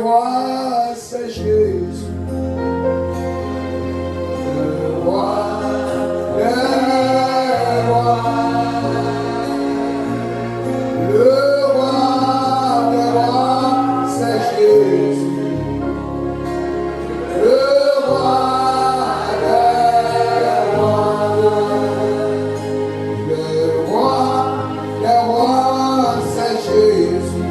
roi, c'est Jésus. Le roi, le roi. Le roi, c'est Jésus. Le roi, c'est Jésus.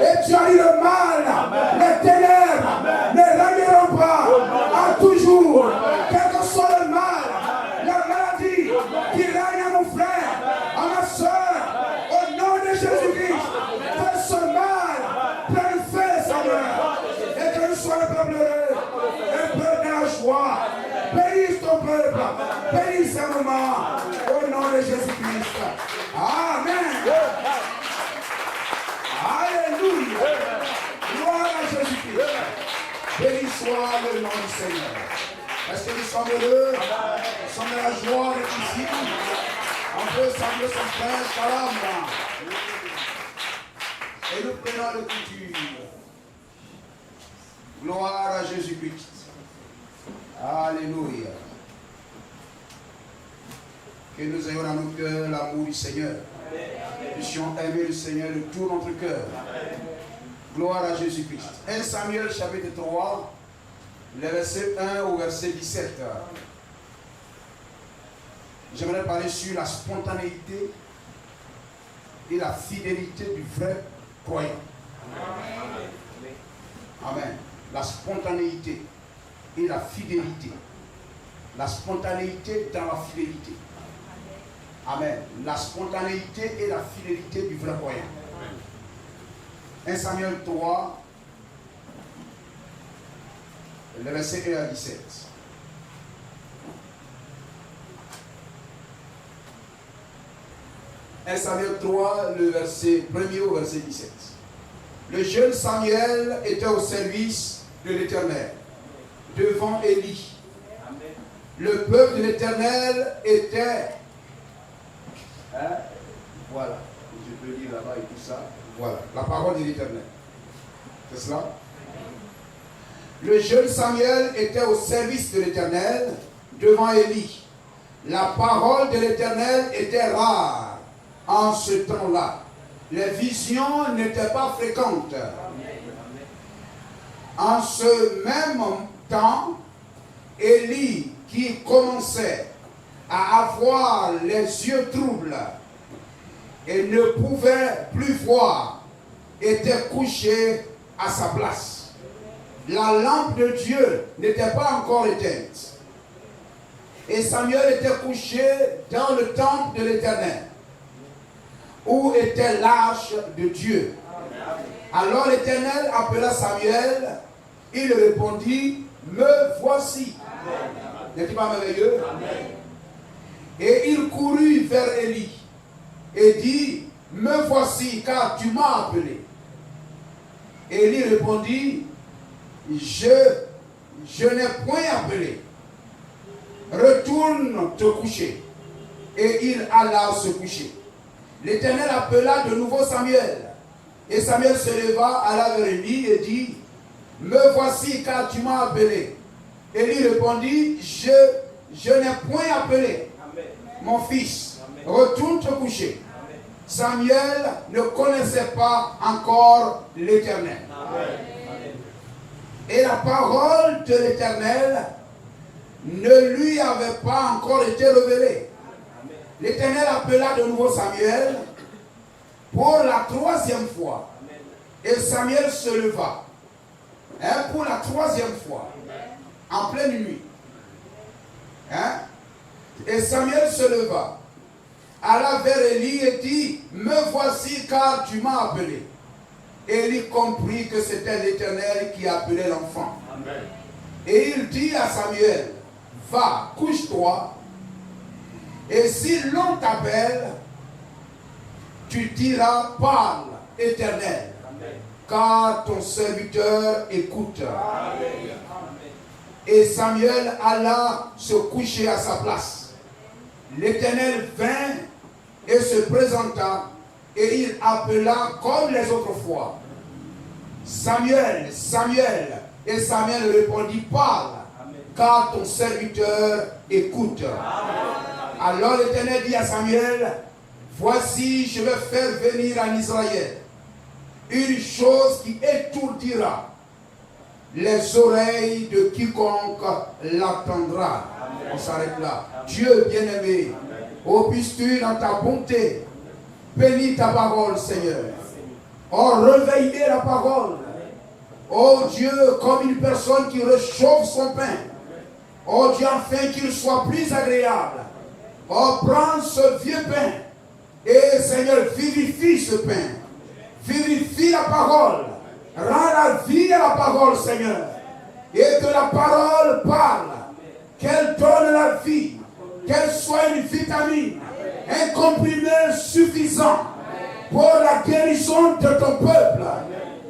Et tu as dit le mal, les ténèbres ne régneront pas en toujours. Quel que soit le mal, la maladie qui règne à mon frère, à ma soeur, au nom de Jésus-Christ, que ce mal prenne fin, Seigneur, et que nous soyons le peuple heureux, un peuple de la joie. Bénisse ton peuple, bénisse ce moment, au nom de Jésus-Christ. Amen. Alléluia. Gloire à Jésus-Christ. Béni soit le nom du Seigneur. Est-ce que nous sommes heureux? Nous sommes dans la joie d'être ici. On peut saluer son frère, Shalom. Et nous prenons le couture. Gloire à Jésus-Christ. Alléluia. Que nous ayons dans nos cœurs l'amour du Seigneur. Nous puissions aimer le Seigneur de tout notre cœur. Gloire à Jésus-Christ. 1 Samuel chapitre 3, le verset 1 au verset 17. J'aimerais parler sur la spontanéité et la fidélité du vrai croyant. Amen. La spontanéité et la fidélité. La spontanéité dans la fidélité. Amen. La spontanéité et la fidélité du vrai croyant. 1 Samuel 3, le verset 1 à 17. « 1 Samuel 3, le verset 1er au verset 17. Le jeune Samuel était au service de l'Éternel, devant Élie. Le peuple de l'Éternel était... Voilà, je peux lire là-bas et tout ça. Voilà, la parole de l'Éternel. C'est cela? Le jeune Samuel était au service de l'Éternel devant Élie. La parole de l'Éternel était rare en ce temps-là. Les visions n'étaient pas fréquentes. En ce même temps, Élie, qui commençait à avoir les yeux troubles et ne pouvait plus voir, était couché à sa place. La lampe de Dieu n'était pas encore éteinte. Et Samuel était couché dans le temple de l'Éternel, où était l'arche de Dieu. Alors l'Éternel appela Samuel, il répondit, me voici. N'est-il pas merveilleux? Et il courut vers Élie et dit, me voici, car tu m'as appelé. Élie répondit, je n'ai point appelé. Retourne te coucher. Et il alla se coucher. L'Éternel appela de nouveau Samuel. Et Samuel se leva, alla vers Élie et dit, me voici, car tu m'as appelé. Élie répondit, je n'ai point appelé. Mon fils, retourne te coucher. Samuel ne connaissait pas encore l'Éternel. Et la parole de l'Éternel ne lui avait pas encore été révélée. L'Éternel appela de nouveau Samuel pour la troisième fois. Et Samuel se leva pour la troisième fois, en pleine nuit. Et Samuel se leva, alla vers Élie et dit, me voici, car tu m'as appelé. Élie comprit que c'était l'Éternel qui appelait l'enfant. Et il dit à Samuel, va, couche-toi, et si l'on t'appelle, tu diras, parle, Éternel, car ton serviteur écoute. Et Samuel alla se coucher à sa place. L'Éternel vint et se présenta, et il appela comme les autres fois, Samuel, Samuel. Et Samuel répondit, parle, car ton serviteur écoute. Alors l'Éternel dit à Samuel, voici, je vais faire venir en Israël une chose qui étourdira les oreilles de quiconque l'entendra. On s'arrête là. Dieu bien-aimé, puisses-tu dans ta bonté bénir ta parole, Seigneur. Oh, réveillez la parole. Oh Dieu, comme une personne qui réchauffe son pain. Oh Dieu, afin qu'il soit plus agréable. Oh, prends ce vieux pain. Et Seigneur, vivifie ce pain. Vivifie la parole. Rends la vie à la parole, Seigneur. Et que la parole parle. Qu'elle donne la vie. Qu'elle soit une vitamine. Un comprimé suffisant pour la guérison de ton peuple,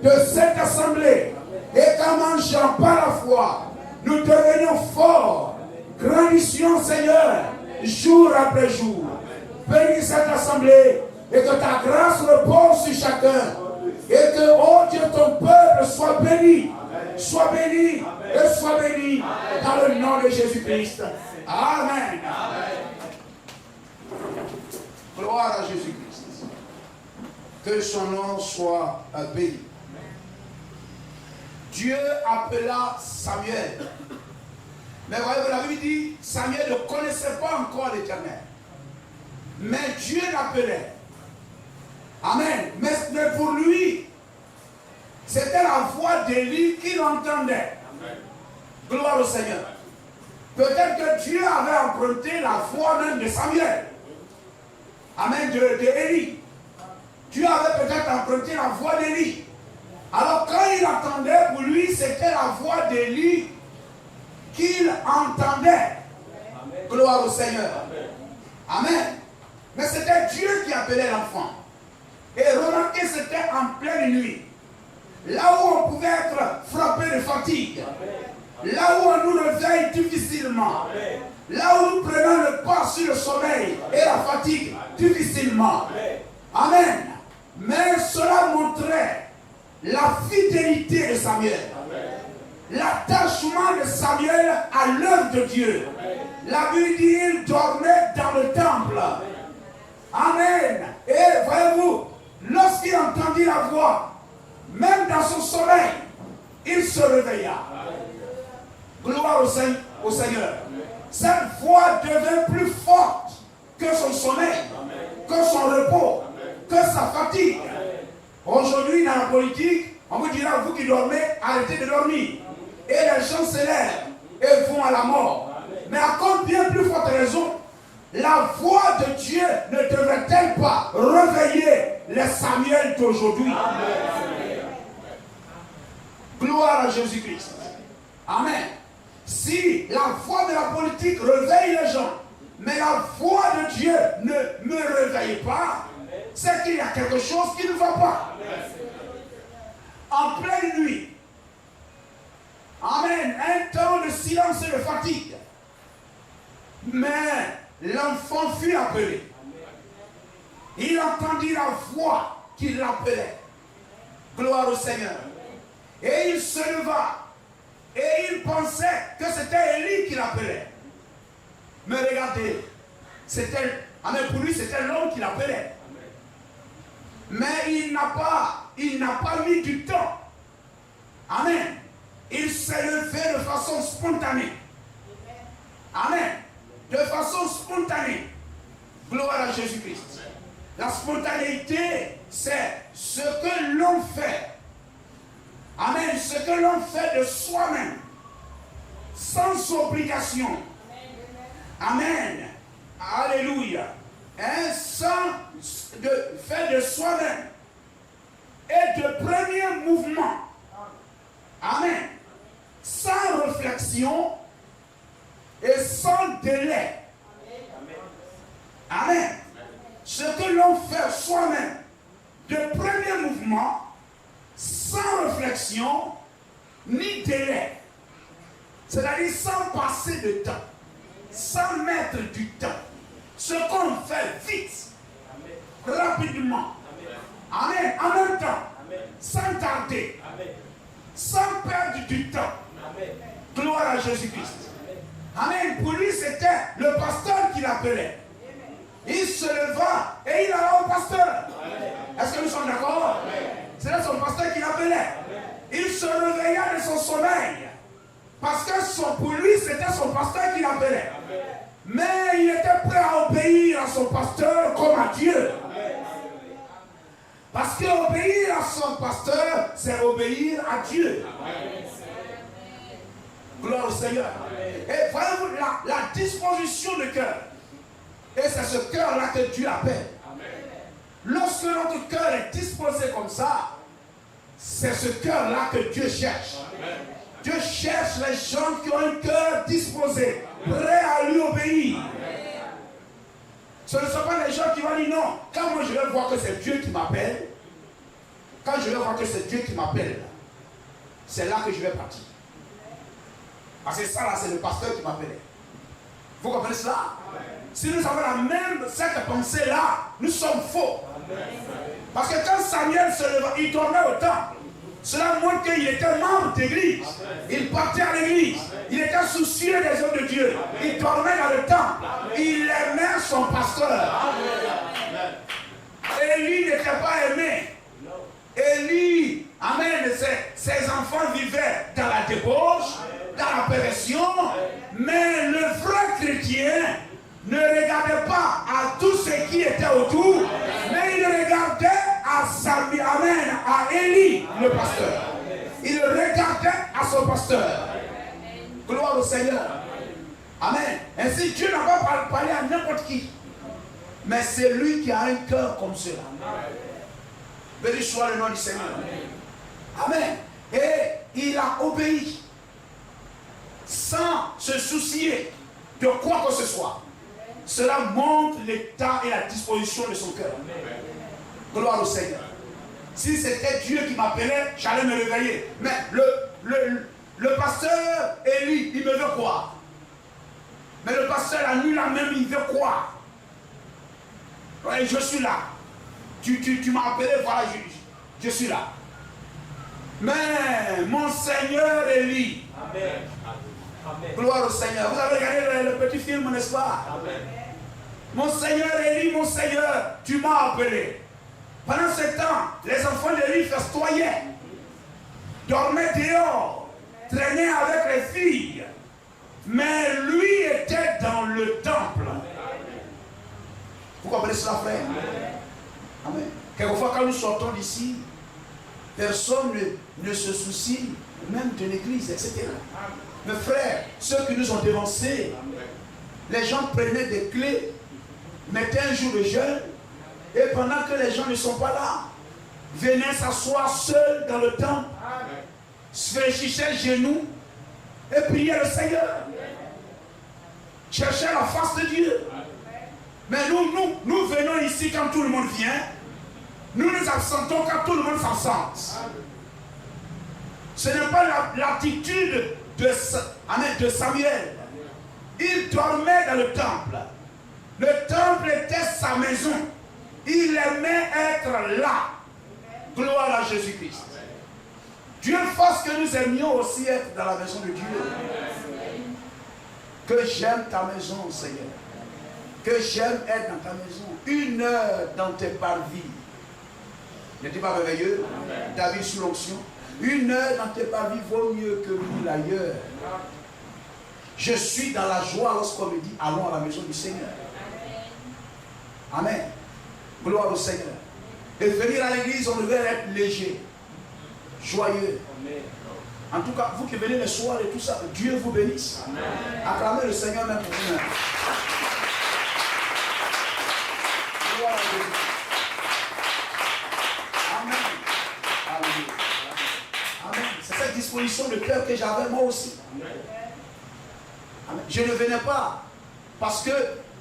de cette assemblée. Et qu'en mangeant par la foi, nous devenions forts, grandissions, Seigneur, jour après jour. Bénis cette assemblée et que ta grâce repose sur chacun. Et que, oh Dieu, ton peuple soit béni. Soit béni et soit béni dans le nom de Jésus-Christ. Amen. Gloire à Jésus-Christ. Que son nom soit béni. Dieu appela Samuel. Mais voyez, vous l'avez dit, Samuel ne connaissait pas encore l'Éternel. Mais Dieu l'appelait. Amen. Mais pour lui, c'était la voix d'Élie qu'il entendait. Gloire au Seigneur. Peut-être que Dieu avait emprunté la voix même de Samuel. Amen, d'Élie. Dieu avait peut-être emprunté la voix d'Élie. Alors quand il entendait, pour lui, c'était la voix d'Élie qu'il entendait. Amen. Gloire au Seigneur. Amen. Amen. Mais c'était Dieu qui appelait l'enfant. Et remarquez, c'était en pleine nuit. Là où on pouvait être frappé de fatigue. Amen. Là où on nous réveille difficilement. Amen. Là où nous prenons le pas sur le sommeil et la fatigue difficilement. Amen. Amen. Mais cela montrait la fidélité de Samuel. L'attachement de Samuel à l'œuvre de Dieu. Amen. La Bible dit il dormait dans le temple. Amen. Et voyez-vous, lorsqu'il entendit la voix, même dans son sommeil, il se réveilla. Amen. Gloire au Seigneur. Amen. Cette voix devint plus forte que son sommeil, amen, que son repos, amen, que sa fatigue. Aujourd'hui, dans la politique, on vous dira, vous qui dormez, arrêtez de dormir. Et les gens se lèvent et vont à la mort. Amen. Mais à cause bien plus forte raison, la voix de Dieu ne devrait-elle pas réveiller les Samuel d'aujourd'hui? Gloire à Jésus-Christ. Amen. Si la voix de la politique réveille les gens, mais la voix de Dieu ne me réveille pas, c'est qu'il y a quelque chose qui ne va pas. En pleine nuit, amen, un temps de silence et de fatigue, mais l'enfant fut appelé. Il entendit la voix qui l'appelait. Gloire au Seigneur. Et il se leva. Et il pensait que c'était Élie qui l'appelait. Mais regardez, pour lui c'était l'homme qui l'appelait. Mais il n'a pas mis du temps. Amen. Il s'est levé de façon spontanée. Amen. De façon spontanée. Gloire à Jésus-Christ. La spontanéité, c'est ce que l'on fait. Amen. Ce que l'on fait de soi-même. Sans obligation. Amen. Alléluia. Sans fait de soi-même. Et de premier mouvement. Amen. Sans réflexion et sans délai. Amen. Ce que l'on fait soi-même de premier mouvement, sans réflexion ni délai. C'est-à-dire sans passer de temps, sans mettre du temps. Ce qu'on fait vite, rapidement. Amen. En même temps, sans tarder, sans perdre du temps. Gloire à Jésus-Christ. Amen. Pour lui, c'était le pasteur qui l'appelait. Il se leva et il alla au pasteur. Est-ce que nous sommes d'accord? C'était son pasteur qui l'appelait. Il se réveilla de son sommeil. Parce que pour lui, c'était son pasteur qui l'appelait. Mais il était prêt à obéir à son pasteur comme à Dieu. Parce que obéir à son pasteur, c'est obéir à Dieu. Gloire au Seigneur. Et voyez-vous la disposition de cœur. Et c'est ce cœur-là que Dieu appelle. Lorsque notre cœur est disposé comme ça, c'est ce cœur-là que Dieu cherche. Dieu cherche les gens qui ont un cœur disposé, prêt à lui obéir. Ce ne sont pas les gens qui vont dire non. Quand moi je vais voir que c'est Dieu qui m'appelle, quand je vais voir que c'est Dieu qui m'appelle, c'est là que je vais partir. Parce que ça là, c'est le pasteur qui m'appelait. Vous comprenez cela? Si nous avons cette pensée-là, nous sommes faux. Parce que quand Samuel se leva, il dormait au temple. Cela montre qu'il était membre d'église. Il partait à l'église. Il était soucieux des hommes de Dieu. Il dormait dans le temple. Il aimait son pasteur. Élie n'était pas aimé. Élie, amen, ses enfants vivaient dans la débauche, dans la perversion. Mais le vrai chrétien ne regardait pas à tout ce qui était autour, mais il regardait à Samuel, amen, à Élie, le pasteur. Il regardait à son pasteur. Gloire au Seigneur. Amen. Ainsi, Dieu n'a pas parlé à n'importe qui. Mais c'est lui qui a un cœur comme cela. Béni soit le nom du Seigneur. Amen. Et il a obéi sans se soucier de quoi que ce soit. Cela montre l'état et la disposition de son cœur. Gloire au Seigneur. Si c'était Dieu qui m'appelait, j'allais me réveiller. Mais le pasteur Élie, il me veut croire. Mais le pasteur, la nuit là même, il veut croire. Et je suis là. Tu m'as appelé, voilà, je suis là. Mais mon Seigneur Élie. Amen. Gloire au Seigneur. Vous avez regardé le petit film, n'est-ce pas? Amen. Mon Seigneur Élie, mon Seigneur, tu m'as appelé. Pendant ce temps, les enfants d'Élie festoyaient, dormaient dehors, traînaient avec les filles. Mais lui était dans le temple. Vous comprenez cela, frère? Amen. Quelquefois, quand nous sortons d'ici, personne ne se soucie même de l'église, etc. Mes frères, ceux qui nous ont dévancés, les gens prenaient des clés, mettaient un jour de jeûne, et pendant que les gens ne sont pas là, venaient s'asseoir seuls dans le temple, se fléchissaient les genoux, et priaient le Seigneur. Cherchaient la face de Dieu. Mais nous venons ici quand tout le monde vient. Nous nous absentons quand tout le monde s'absente. Ce n'est pas l'attitude de Samuel. Il dormait dans le temple. Le temple était sa maison. Il aimait être là. Gloire à Jésus-Christ. Dieu fasse que nous aimions aussi être dans la maison de Dieu. Que j'aime ta maison, Seigneur. Que j'aime être dans ta maison. 1 heure dans tes parvis. N'est-il pas merveilleux? David sous l'onction. 1 heure dans tes parvis vaut mieux que 1000 ailleurs. Je suis dans la joie lorsqu'on me dit allons à la maison du Seigneur. Amen. Gloire au Seigneur. Et venir à l'église, on devait être léger, joyeux. En tout cas, vous qui venez le soir et tout ça, Dieu vous bénisse. Acclamez le Seigneur même pour vous-même. Gloire à Dieu. Amen. Alléluia. Amen. C'est cette disposition de cœur que j'avais moi aussi. Amen. Je ne venais pas parce que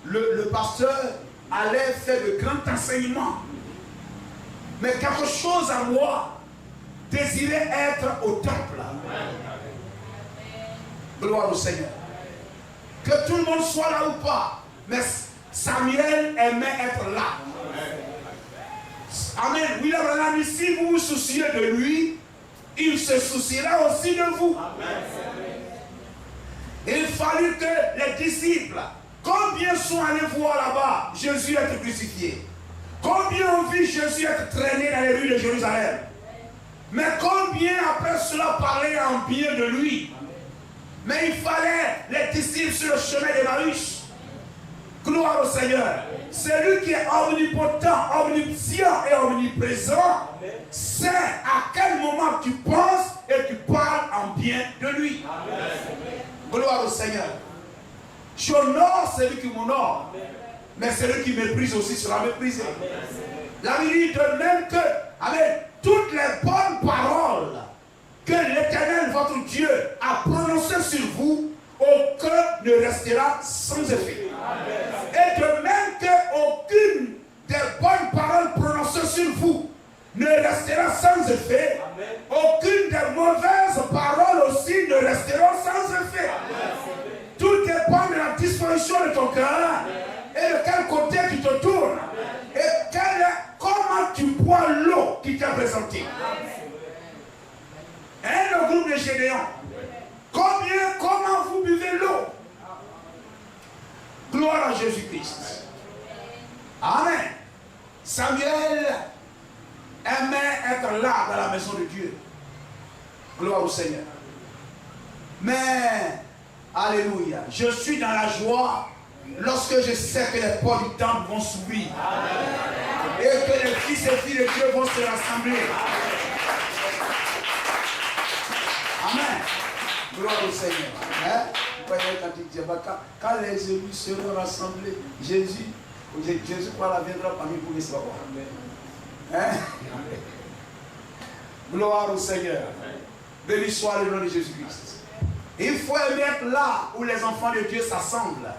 le pasteur allait faire de grands enseignements. Mais quelque chose à moi désirait être au temple. Gloire au Seigneur. Que tout le monde soit là ou pas. Mais Samuel aimait être là. Amen. William Branham, si vous vous souciez de lui, il se souciera aussi de vous. Il fallut que les disciples, combien sont allés voir là-bas Jésus être crucifié? Combien ont vu Jésus être traîné dans les rues de Jérusalem? Mais combien après cela parlaient en bien de lui? Mais il fallait les disciples sur le chemin d'Emmaüs. Gloire au Seigneur. Celui qui est omnipotent, omniscient et omniprésent sait à quel moment tu penses et tu parles en bien de lui. Amen. Gloire au Seigneur. J'honore celui qui m'honore, mais celui qui méprise aussi sera méprisé. La Bible dit de même que, amen, toutes les bonnes paroles que l'Éternel, votre Dieu, a prononcées sur vous, aucun ne restera sans effet. Amen. Et de même qu'aucune des bonnes paroles prononcées sur vous ne restera sans effet, amen, aucune des mauvaises paroles aussi ne restera sans effet. Amen. Tout dépend de la disposition de ton cœur et de quel côté tu te tournes. Amen. Et comment tu bois l'eau qui t'est présentée. Et le groupe de Gédéons, comment vous buvez l'eau? Gloire à Jésus-Christ. Amen. Samuel aimait être là dans la maison de Dieu. Gloire au Seigneur. Mais, alléluia, je suis dans la joie lorsque je sais que les portes du temple vont s'ouvrir. Et que les fils et filles de Dieu vont se rassembler. Amen. Gloire au Seigneur. Hein? Quand les élus seront rassemblés, Jésus viendra parmi vous, n'est-ce pas? Hein? Gloire au Seigneur. Béni soit le nom de Jésus-Christ. Il faut être là où les enfants de Dieu s'assemblent.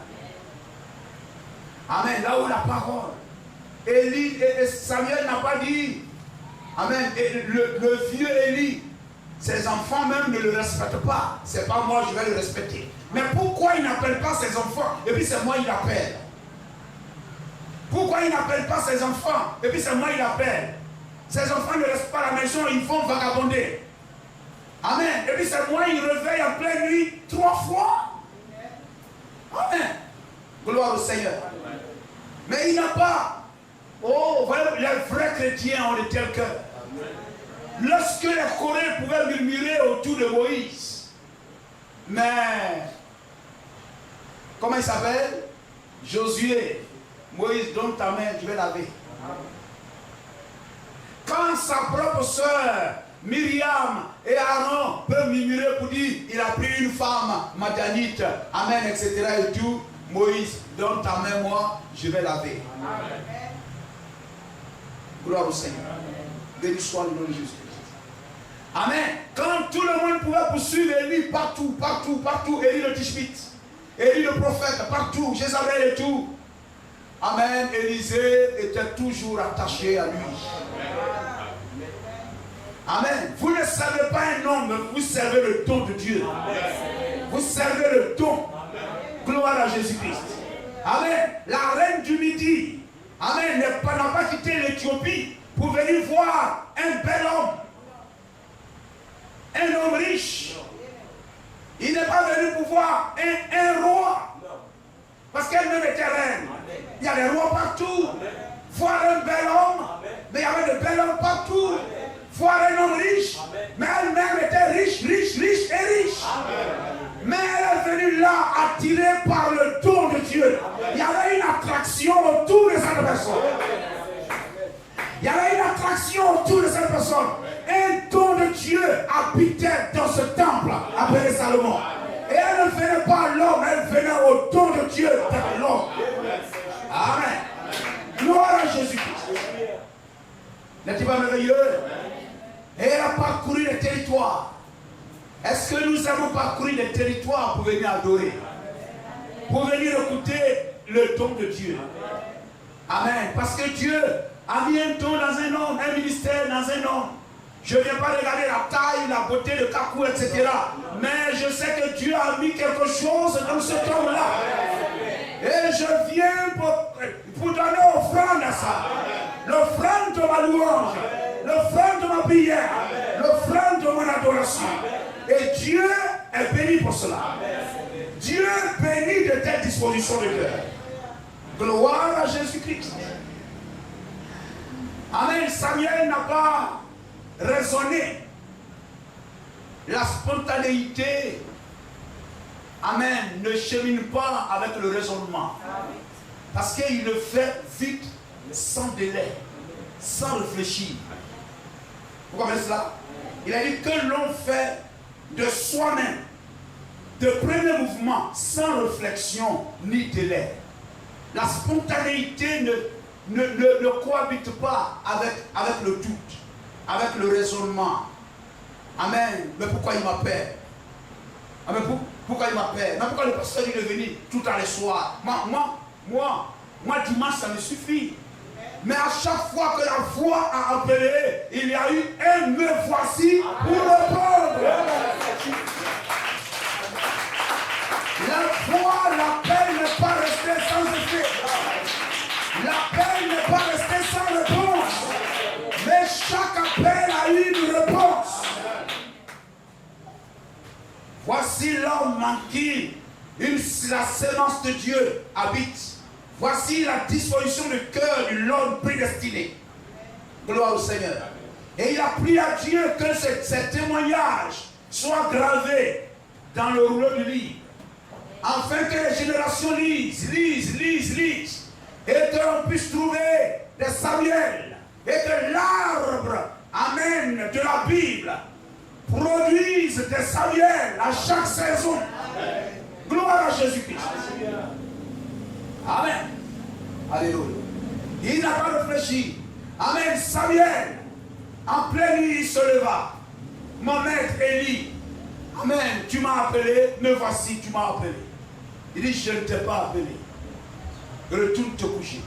Amen. Là où la parole. Élie et Samuel n'a pas dit. Amen. Et le vieux Élie, ses enfants même ne le respectent pas. C'est pas moi, je vais le respecter. Mais pourquoi il n'appelle pas ses enfants et puis c'est moi il appelle? Pourquoi il n'appelle pas ses enfants et puis c'est moi il appelle? Ses enfants ne restent pas à la maison, ils vont vagabonder. Amen. Et puis c'est moi il réveille en pleine nuit 3 fois. Amen. Gloire au Seigneur. Mais il n'a pas. Oh, voyez, les vrais chrétiens ont de tels cœurs. Lorsque les Coréens pouvaient murmurer autour de Moïse, mais comment il s'appelle? Josué. Moïse, donne ta main, je vais laver. Quand sa propre soeur Myriam et Aaron peuvent murmurer pour dire il a pris une femme madianite, amen, etc. et tout, Moïse, donne ta main, moi, je vais laver. Amen. Gloire au Seigneur. Béni soit le nom de Jésus. Amen. Quand tout le monde pouvait poursuivre Élie partout, Élie le Tishbite, Élie le prophète, partout, Jézabel et tout. Amen. Élisée était toujours attaché à lui. Amen. Vous ne servez pas un homme, vous servez le don de Dieu. Vous servez le don. Gloire à Jésus-Christ. Amen. La reine du Midi, amen, n'a pas quitté l'Éthiopie pour venir voir un bel homme. Un homme riche. Il n'est pas venu pour voir un roi. Parce qu'elle-même était reine. Il y a des rois partout. Voir un bel homme. Mais il y avait de bels hommes partout. Voir un homme riche. Mais elle-même était riche et riche. Mais elle est venue là attirée par le don de Dieu. Il y avait une attraction autour de cette personne. Il y avait une attraction autour de cette personne. Un don de Dieu habitait dans ce temple appelé Salomon. Et elle ne venait pas à l'homme, elle venait au don de Dieu dans l'homme. Amen. Gloire à Jésus-Christ. N'est-il pas merveilleux? Et elle a parcouru les territoires. Est-ce que nous avons parcouru les territoires pour venir adorer? Pour venir écouter le don de Dieu? Amen. Parce que Dieu a mis un don dans un homme, un ministère dans un homme. Je ne viens pas regarder la taille, la beauté, le cacou, etc. Mais je sais que Dieu a mis quelque chose dans cet homme-là. Et je viens pour donner offrande à ça. L'offrande de ma louange, l'offrande de ma prière, l'offrande de mon adoration. Et Dieu est béni pour cela. Dieu bénit de telles dispositions de cœur. Gloire à Jésus-Christ. Amen. Samuel n'a pas raisonné. La spontanéité, amen, ne chemine pas avec le raisonnement. Parce qu'il le fait vite, sans délai, sans réfléchir. Vous comprenez cela? Il a dit que l'on fait de soi-même, de premier mouvement, sans réflexion ni délai. La spontanéité ne cohabite pas avec le doute, avec le raisonnement. Amen. Mais pourquoi il m'appelle? Amen. Pourquoi il m'appelle? Mais pourquoi le pasteur il est venu tout à les soirs? Moi, dimanche, ça me suffit. Mais à chaque fois que la voix a appelé, il y a eu un me voici pour répondre. La voix, l'appel n'est pas resté sans effet. L'appel n'est pas resté sans réponse. Mais chaque appel a eu une réponse. Voici l'homme en qui la sémence de Dieu habite. Voici la disposition du cœur de l'homme prédestiné. Gloire au Seigneur. Et il a prié à Dieu que ces témoignages soient gravés dans le rouleau du livre. Afin que les générations lisent. Et qu'on puisse trouver des Samuel. Et que l'arbre, amen, de la Bible produise des Samuel à chaque saison. Gloire à Jésus-Christ. Amen. Alléluia. Il n'a pas réfléchi. Amen. Samuel, en pleine nuit, il se leva. Mon maître Élie. Amen. Tu m'as appelé, me voici, tu m'as appelé. Il dit, je ne t'ai pas appelé. Retourne te coucher.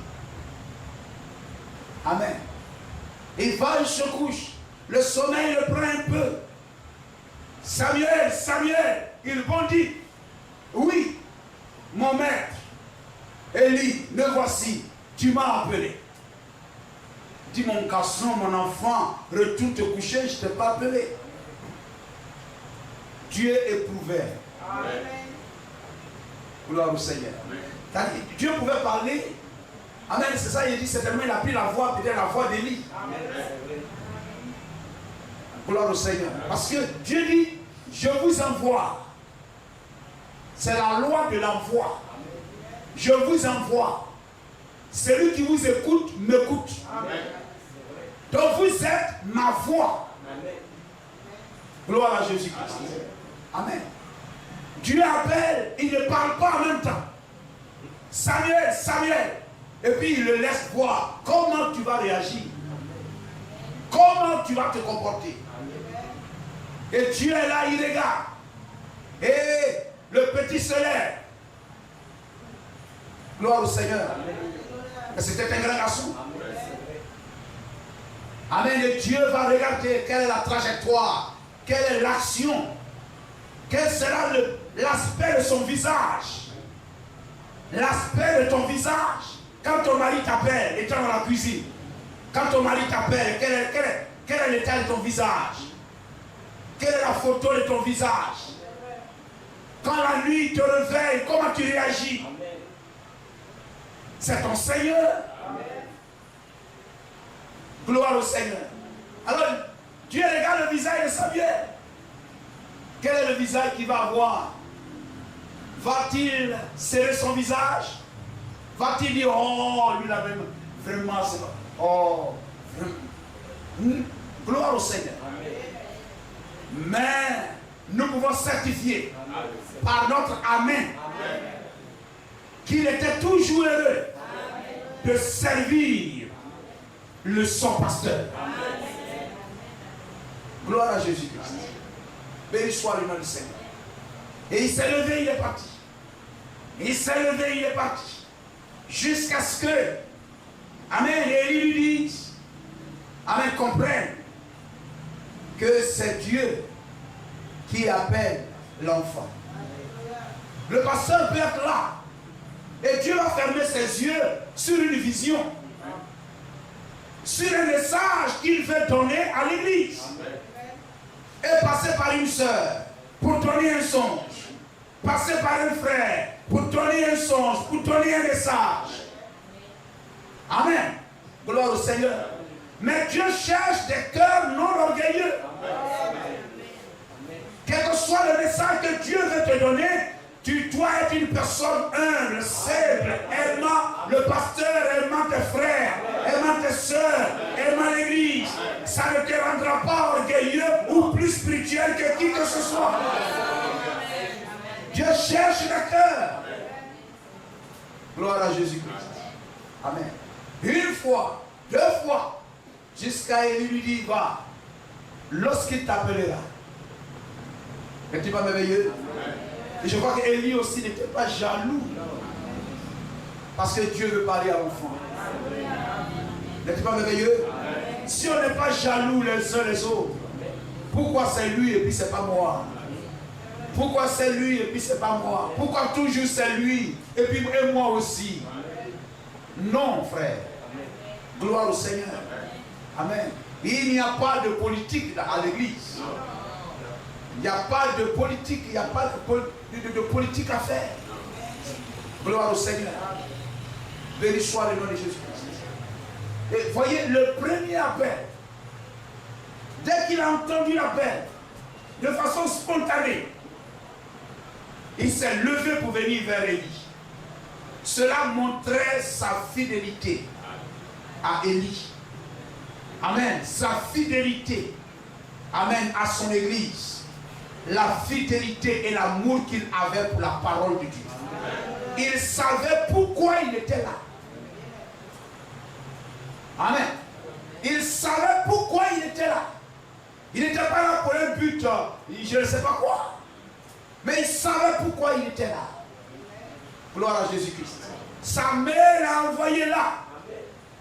Amen. Il va, il se couche. Le sommeil le prend un peu. Samuel, il bondit. Oui, mon maître. Élie, me voici, tu m'as appelé. Dis mon garçon, mon enfant, retourne te coucher, je ne t'ai pas appelé. Dieu éprouvé. Amen. Gloire au Seigneur. Amen. Dieu pouvait parler. Amen, c'est ça, il dit certainement, il a pris la voix, peut-être la voix d'Élie. Gloire au Seigneur. Parce que Dieu dit, je vous envoie. C'est la loi de l'envoi. Je vous envoie. Celui qui vous écoute, m'écoute. Donc vous êtes ma voix. Amen. Gloire à Jésus-Christ. Amen. Dieu appelle, il ne parle pas en même temps. Samuel. Et puis il le laisse voir comment tu vas réagir. Comment tu vas te comporter. Et Dieu est là, il regarde. Et le petit se lève. Gloire au Seigneur. C'était un grand garçon. Amen. Et Dieu va regarder quelle est la trajectoire, quelle est l'action, quel sera l'aspect de son visage. L'aspect de ton visage. Quand ton mari t'appelle, étant dans la cuisine, quand ton mari t'appelle, quel est l'état de ton visage? Quelle est la photo de ton visage? Quand la nuit te réveille, comment tu réagis? C'est ton Seigneur. Amen. Gloire au Seigneur. Alors, Dieu regarde le visage de Samuel. Quel est le visage qu'il va avoir? Va-t-il serrer son visage? Va-t-il dire, oh, lui là même, vraiment, c'est pas. Oh, vraiment. Gloire au Seigneur. Amen. Mais nous pouvons certifier par notre Amen qu'il était toujours heureux de servir le son pasteur. Gloire à Jésus-Christ. Béni soit le nom du Seigneur. Et il s'est levé, il est parti. Il s'est levé, il est parti. Jusqu'à ce que, amen, Élie lui dise, amen, comprenne que c'est Dieu qui appelle l'enfant. Le pasteur peut être là. Et Dieu va fermer ses yeux sur une vision. Sur un message qu'il veut donner à l'église. Et passer par une sœur pour donner un songe. Passer par un frère pour donner un songe, pour donner un message. Amen. Gloire au Seigneur. Mais Dieu cherche des cœurs non orgueilleux. Quel que soit le message que Dieu veut te donner, tu dois être une personne humble, simple, aimant, le pasteur aimant tes frères, aimant tes soeurs, aimant l'église, ça ne te rendra pas orgueilleux ou plus spirituel que qui que ce soit. Dieu cherche le cœur. Gloire à Jésus-Christ. Amen. Une fois, deux fois, jusqu'à Élie lui dit, va, lorsqu'il t'appellera. N'est-il pas merveilleux? Et je crois qu'Élie aussi n'était pas jaloux. Parce que Dieu veut parler à l'enfant. N'est-il pas merveilleux? Si on n'est pas jaloux les uns les autres, pourquoi c'est lui et puis c'est pas moi? Pourquoi c'est lui et puis c'est pas moi? Pourquoi toujours c'est lui et puis et moi aussi? Non, frère. Gloire au Seigneur. Amen. Il n'y a pas de politique à l'église. Il n'y a pas de politique, il n'y a pas de politique à faire. Gloire au Seigneur. Béni soit le nom de Jésus-Christ. Et voyez, le premier appel, dès qu'il a entendu l'appel, de façon spontanée, il s'est levé pour venir vers Élie. Cela montrait sa fidélité à Élie. Amen. Sa fidélité. Amen. À son église. La fidélité et l'amour qu'il avait pour la parole de Dieu. Il savait pourquoi il était là. Amen. Il savait pourquoi il était là. Il n'était pas là pour un but, je ne sais pas quoi. Mais il savait pourquoi il était là. Gloire à Jésus-Christ. Sa mère l'a envoyé là.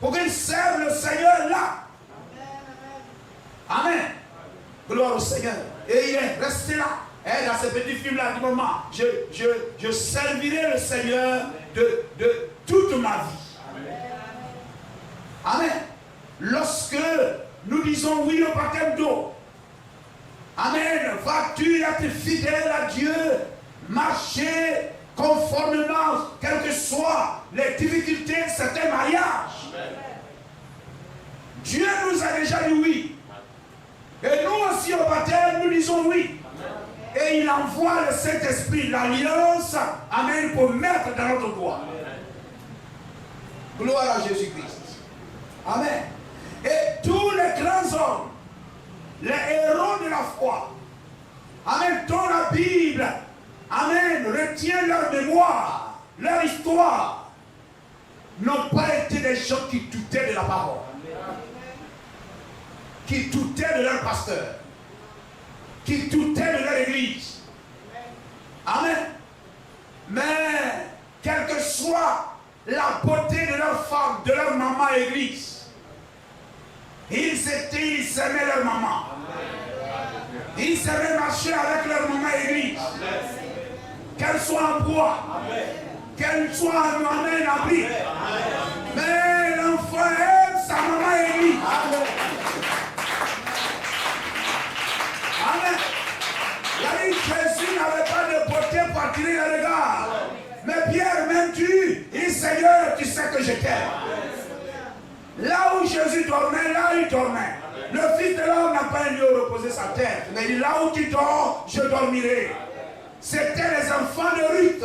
Pour qu'il serve le Seigneur là. Amen. Gloire au Seigneur. Et il est resté là. Et dans ce petit film-là, du moment, je servirai le Seigneur de toute ma vie. Amen. Lorsque nous disons oui au baptême d'eau, amen, vas-tu être fidèle à Dieu, marcher conformément, quelles que soient les difficultés de certains mariages. Dieu nous a déjà dit oui. Et nous aussi au baptême, nous disons oui. Et il envoie le Saint-Esprit, l'alliance, amen, pour mettre dans notre droit. Gloire à Jésus-Christ. Amen. Et tous les grands hommes, les héros de la foi, amen, dont la Bible, amen, retient leur mémoire, leur histoire, n'ont pas été des gens qui doutaient de la parole, qui doutaient de leur pasteur, qui doutaient de leur église. Amen. Mais, quelle que soit la beauté de leur femme, de leur maman église, ils s'aimaient leur maman. Ils savaient marcher avec leur maman église. Qu'elle soit en bois, qu'elle soit en abri. Mais l'enfant aime sa maman église. Amen. Jésus n'avait pas de beauté pour attirer le regard. Mais Pierre, m'aimes-tu? Il dit, Seigneur, tu sais que je t'aime. Là où Jésus dormait, là il dormait. Le Fils de l'homme n'a pas un lieu où reposer sa tête. Mais il dit, là où tu dors, je dormirai. C'était les enfants de Ruth.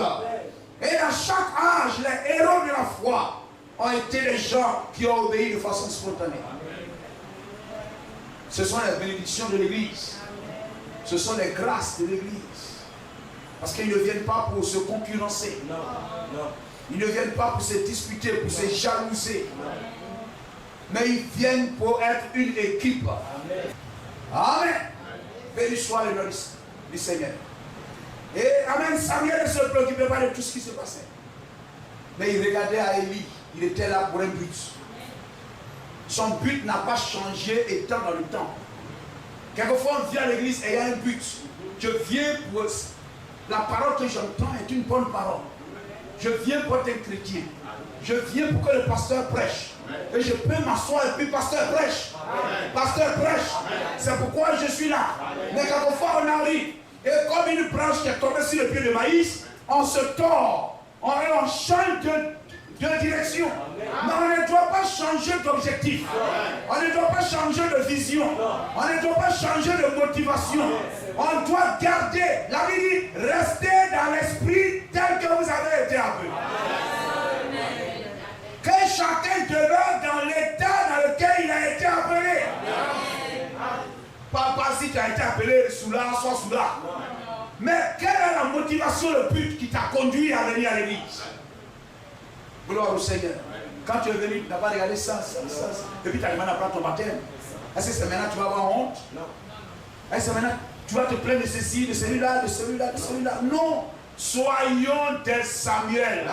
Et dans chaque âge, les héros de la foi ont été les gens qui ont obéi de façon spontanée. Ce sont les bénédictions de l'Église. Ce sont les grâces de l'Église. Parce qu'ils ne viennent pas pour se concurrencer. Ils ne viennent pas pour se disputer, pour se jalouser. Mais ils viennent pour être une équipe. Amen. Béni soit le nom du Seigneur. Et Amen, Samuel ne se préoccupait pas de tout ce qui se passait. Mais il regardait à Élie. Il était là pour un but. Son but n'a pas changé étant dans le temps. Quelquefois on vient à l'église et il y a un but. Je viens pour... La parole que j'entends est une bonne parole. Je viens pour être un chrétien. Je viens pour que le pasteur prêche. Et je peux m'asseoir et puis pasteur prêche. Pasteur prêche. C'est pourquoi je suis là. Mais quelquefois on arrive. Et comme une branche qui est tombée sur le pied de maïs, on se tord. On change de direction. Mais on ne doit pas changer d'objectif. On ne doit pas changer de vision. On ne doit pas changer de motivation. On doit garder, la Bible dit, rester dans l'esprit tel que vous avez été appelé. chacun demeure dans l'état dans lequel il a été appelé. Pas si tu as été appelé sous là, soit sous là. Mais quelle est la motivation, le but qui t'a conduit à venir à l'église? Gloire au Seigneur. Quand tu es venu, tu n'as pas regardé ça. Et puis tu as demandé à prendre ton baptême. Est-ce que c'est maintenant que tu vas avoir honte? Non. Est-ce que maintenant tu vas te plaindre de ceci, de celui-là, de celui-là, de celui-là? Non. Soyons des Samuel.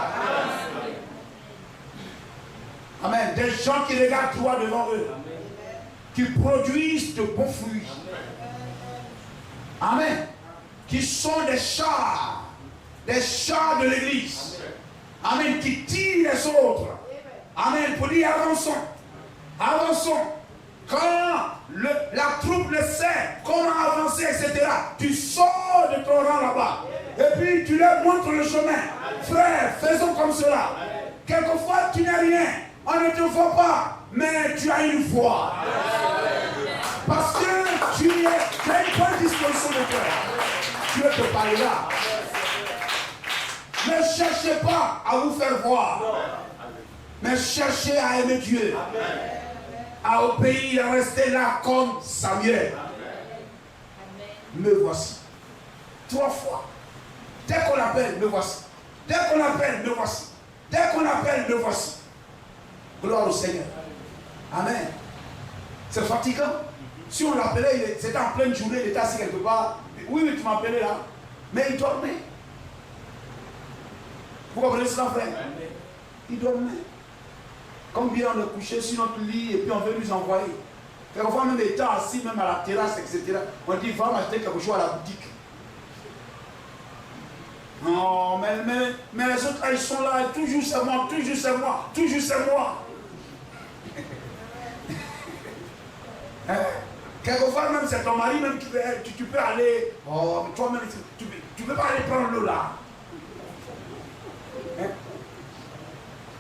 Amen. Des gens qui regardent droit devant eux. Qui produisent de bons fruits. Amen. Qui sont des chars de l'église. Amen. Qui tirent les autres. Amen. Pour dire avançons. Avançons. Quand la troupe le sait, comment avancer, etc. Tu sors de ton rang là-bas. Et puis tu leur montres le chemin. Frère, faisons comme cela. Quelquefois tu n'es rien. On ne te voit pas. Mais tu as une foi. Parce que tu as une bonne disposition de cœur. Dieu te parlera. Ne cherchez pas à vous faire voir. Mais cherchez à aimer Dieu. À obéir, à rester là comme Samuel. Me voici. 3 fois. Dès qu'on appelle, me voici. Dès qu'on appelle, me voici. Dès qu'on appelle, me voici. Gloire au Seigneur. Amen. C'est fatigant. Si on l'appelait, c'était en pleine journée, il était assis quelque part. Oui, tu m'appelais là. Mais il dormait. Vous comprenez cela, frère? Il dormait. Combien on est couché sur notre lit et puis on veut nous envoyer. Quelquefois même étant assis, même à la terrasse, etc. On dit, va m'acheter quelque chose à la boutique. Non, mais les autres, ils sont là, toujours c'est moi, toujours c'est moi, toujours c'est moi. Hein? Quelquefois même c'est ton mari même qui veut, tu peux aller, oh, toi-même, tu peux pas aller prendre l'eau là. Hein?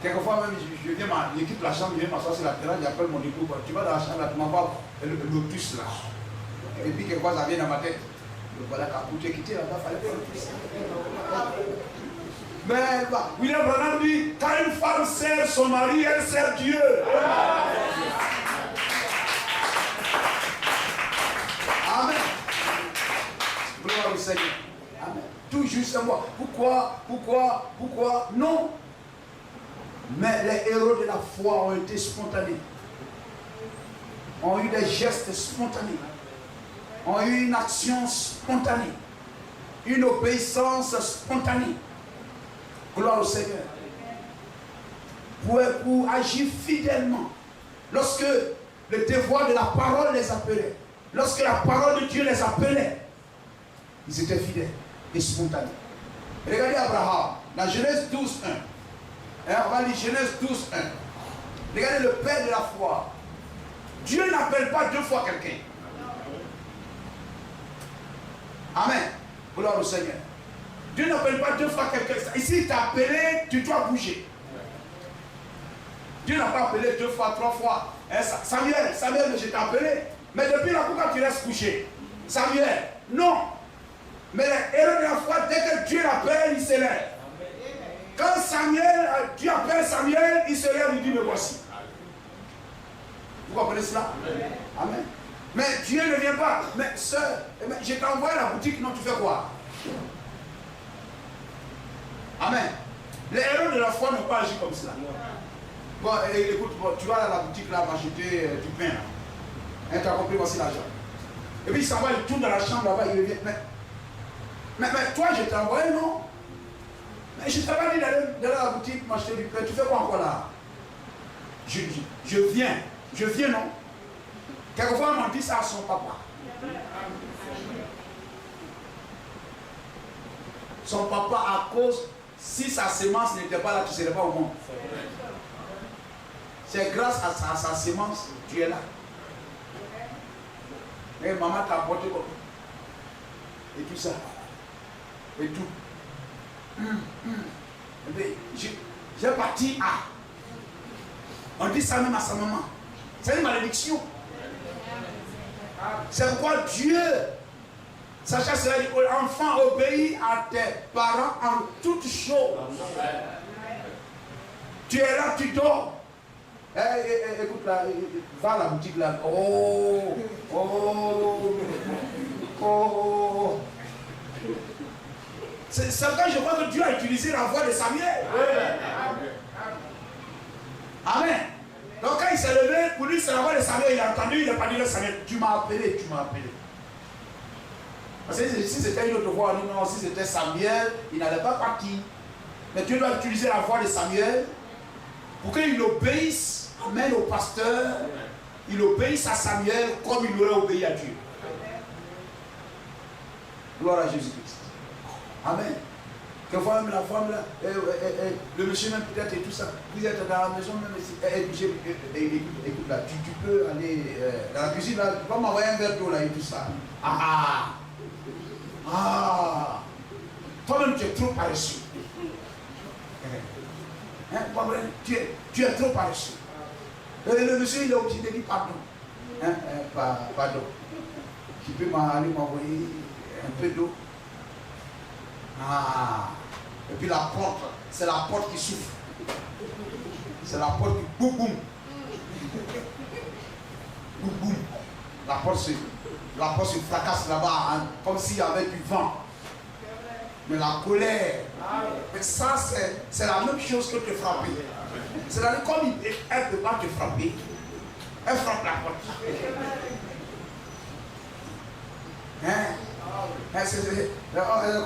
Quelquefois même, je viens, j'équipe la chambre, je viens m'asseoir sur la terrasse, j'appelle mon époux, tu vas dans la chambre, là, tu m'envoies le lotus là. Et puis quelquefois ça vient dans ma tête. Voilà, quand tu es quitté là-bas, il fallait faire le lotus. Mais William Branham dit, quand une femme sert son mari, elle sert Dieu. Amen. Gloire au Seigneur. Amen. Toujours c'est moi. Pourquoi? Non. Mais les héros de la foi ont été spontanés. Ont eu des gestes spontanés. Ont eu une action spontanée. Une obéissance spontanée. Gloire au Seigneur. Pour agir fidèlement. Lorsque le devoir de la parole les appelait. Lorsque la parole de Dieu les appelait. Ils étaient fidèles et spontanés. Regardez Abraham. Dans Genèse 12, 1. On va lire Genèse 12, 1. Regardez le père de la foi. Dieu n'appelle pas 2 fois quelqu'un. Amen. Gloire au Seigneur. Dieu n'appelle pas 2 fois quelqu'un. Ici, il t'a appelé, tu dois bouger. Dieu n'a pas appelé 2 fois, 3 fois. Samuel, je t'ai appelé. Mais depuis là, pourquoi tu restes couché? Samuel, non. Mais les héros de la foi, dès que Dieu l'appelle, il se lève. Quand Dieu appelle Samuel, il se lève, il dit, me voici. Vous comprenez cela? Amen. Mais Dieu ne vient pas. Mais sœur, je t'ai envoyé à la boutique, non, tu fais quoi? Amen. Les héros de la foi n'ont pas agi comme cela. Bon, écoute, tu vas à la boutique là, m'acheter du pain. Tu as compris, voici l'argent. Et puis il s'en va, il tourne dans la chambre là-bas, il revient. Mais toi, je t'ai envoyé, non? Mais je t'ai pas dit d'aller à la boutique m'acheter du pain. Tu fais quoi encore là? Je viens, non? Quelquefois, on dit ça à son papa. Son papa, à cause, si sa semence n'était pas là, tu ne serais pas au monde. C'est grâce à sa semence, tu es là. Et maman t'a apporté comme et tout ça. Et tout. J'ai parti à. On dit ça même à sa maman. C'est une malédiction. C'est pourquoi Dieu, sachant cela, dit, enfant, obéis à tes parents en toutes choses. Tu es là, tu dors. Écoute là, va à la boutique là. Oh. C'est quand je vois que Dieu a utilisé la voix de Samuel. Amen. Donc quand il s'est levé, pour lui c'est la voix de Samuel, il a entendu, il n'a pas dit à Samuel, tu m'as appelé. Parce que si c'était une autre voix, non, si c'était Samuel, il n'allait pas partir. Mais Dieu doit utiliser la voix de Samuel pour qu'il obéisse, amen, au pasteur, il obéisse à Samuel comme il aurait obéi à Dieu. Gloire à Jésus-Christ. Amen. Quelquefois même la femme là, le monsieur même peut-être et tout ça, vous êtes dans la maison même, écoute là, tu peux aller dans la cuisine là, tu vas m'envoyer un verre d'eau là et tout ça. Toi-même tu es trop paresseux. Tu es trop paresseux. Le monsieur il est obligé de dire pardon. Pardon. Tu peux aller m'envoyer un peu d'eau. Et puis la porte, c'est la porte qui souffle. C'est la porte qui boum boum. Boum boum. La porte se fracasse là-bas, hein, comme s'il y avait du vent. Mais la colère, mais ça c'est la même chose que te frapper. C'est-à-dire comme elle ne peut pas te frapper, elle frappe la porte.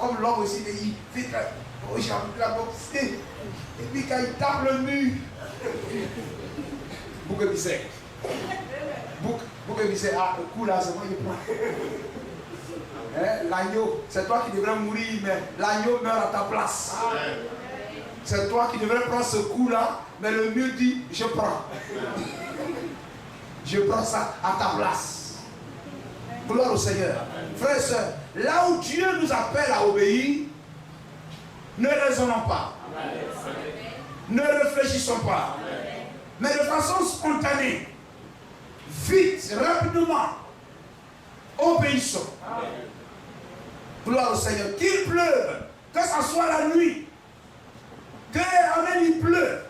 Comme l'homme aussi, il fait que la porte, et puis quand il tape le mur, bouc bisec. Bouc bisec, le coup là, c'est moi qui prends. L'agneau, c'est toi qui devrais mourir, mais l'agneau meurt à ta place. C'est toi qui devrais prendre ce coup-là, mais le mieux dit, je prends. Je prends ça à ta place. Gloire au Seigneur. Frères et sœurs, là où Dieu nous appelle à obéir, ne raisonnons pas. Ne réfléchissons pas. Mais de façon spontanée, vite, rapidement, obéissons. Gloire au Seigneur. Qu'il pleuve, que ce soit la nuit, que amen, il pleut.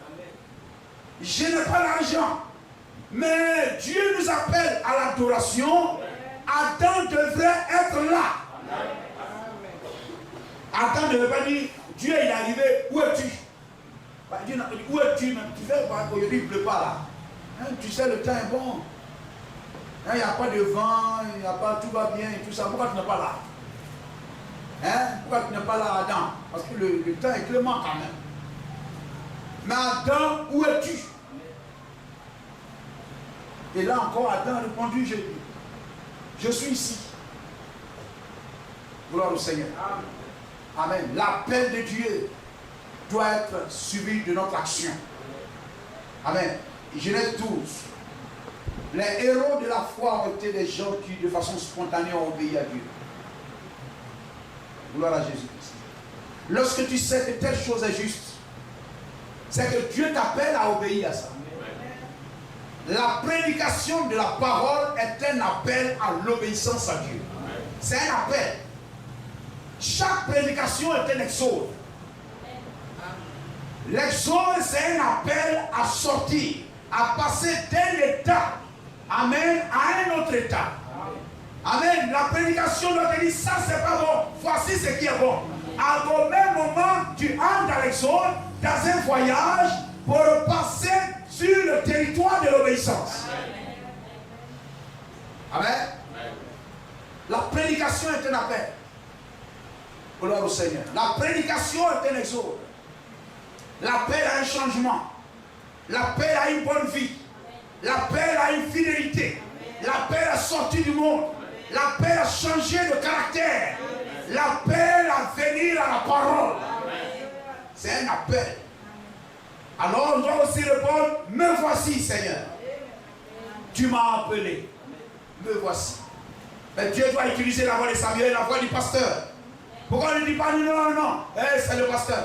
Je n'ai pas l'argent, mais Dieu nous appelle à l'adoration. Adam devrait être là. Adam ne veut pas dire Dieu il est arrivé, où es-tu? Dieu n'a pas dit où es-tu même? Tu fais pas qu'aujourd'hui il ne pleut pas là. Tu sais le temps est bon. Il n'y a pas de vent, il n'y a pas, tout va bien et tout ça. Pourquoi tu n'es pas là? Pourquoi tu n'es pas là, Adam? Parce que le temps est clément quand même. Mais Adam, où es-tu? Et là encore, Adam a répondu, je suis ici. Gloire au Seigneur. Amen. L'appel de Dieu doit être suivi de notre action. Amen. Genèse 12. Les héros de la foi ont été des gens qui, de façon spontanée, ont obéi à Dieu. Gloire à Jésus-Christ. Lorsque tu sais que telle chose est juste, c'est que Dieu t'appelle à obéir à ça. La prédication de la parole est un appel à l'obéissance à Dieu. C'est un appel. Chaque prédication est un exode. L'exode, c'est un appel à sortir, à passer d'un état, amen, à un autre état. Amen. La prédication doit te dire, ça c'est pas bon, voici ce qui est bon. À au même moment, tu entres dans l'exode, dans un voyage, pour passer sur le territoire de l'obéissance. Amen. La prédication est un appel. Gloire au Seigneur. La prédication est un exode. L'appel à un changement. L'appel à une bonne vie. L'appel à une fidélité. L'appel à sortir du monde. L'appel à changer de caractère. L'appel à venir à la parole. C'est un appel. Alors on doit aussi répondre, me voici Seigneur. Tu m'as appelé. Me voici. Mais Dieu doit utiliser la voix de Samuel, la voix du pasteur. Pourquoi on ne dit pas non, c'est le pasteur.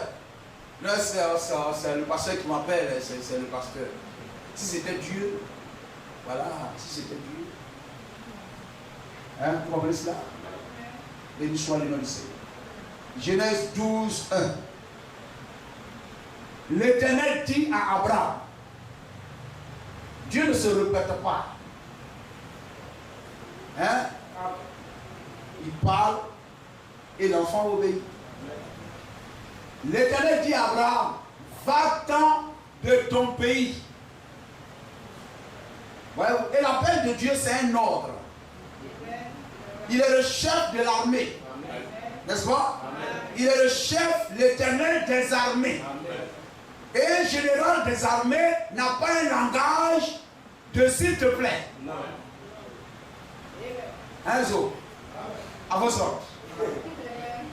Non, c'est le pasteur qui m'appelle, c'est le pasteur. Si c'était Dieu, voilà, si c'était Dieu. Vous comprenez cela? Béni soit le nom du Seigneur. Genèse 12, 1. L'Éternel dit à Abraham, Dieu ne se répète pas. Hein? Il parle et l'enfant obéit. L'Éternel dit à Abraham, va-t'en de ton pays. Et l'appel de Dieu, c'est un ordre. Il est le chef de l'armée. N'est-ce pas? Il est le chef, l'Éternel des armées. Et un général des armées n'a pas un langage de s'il te plaît. Un jour, à vos ordres.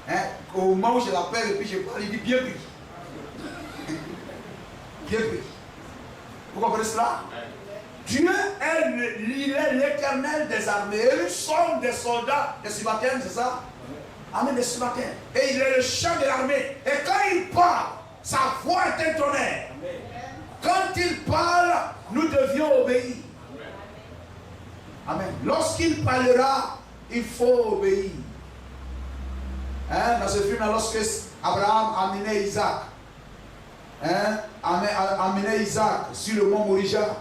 Hein? Au moment où je l'appelle et puis je parle, il dit bien pris. Bien pris. Vous comprenez cela? Dieu est l'Éternel des armées. Et nous sommes des soldats, des subalternes, c'est ça? Amen, des subalternes. Et il est le chef de l'armée. Et quand il parle, sa voix est un tonnerre. Quand il parle, nous devions obéir. Amen. Lorsqu'il parlera, il faut obéir. Hein? Dans ce film, lorsque Abraham amenait Isaac, hein? amenait Isaac sur le mont Moria.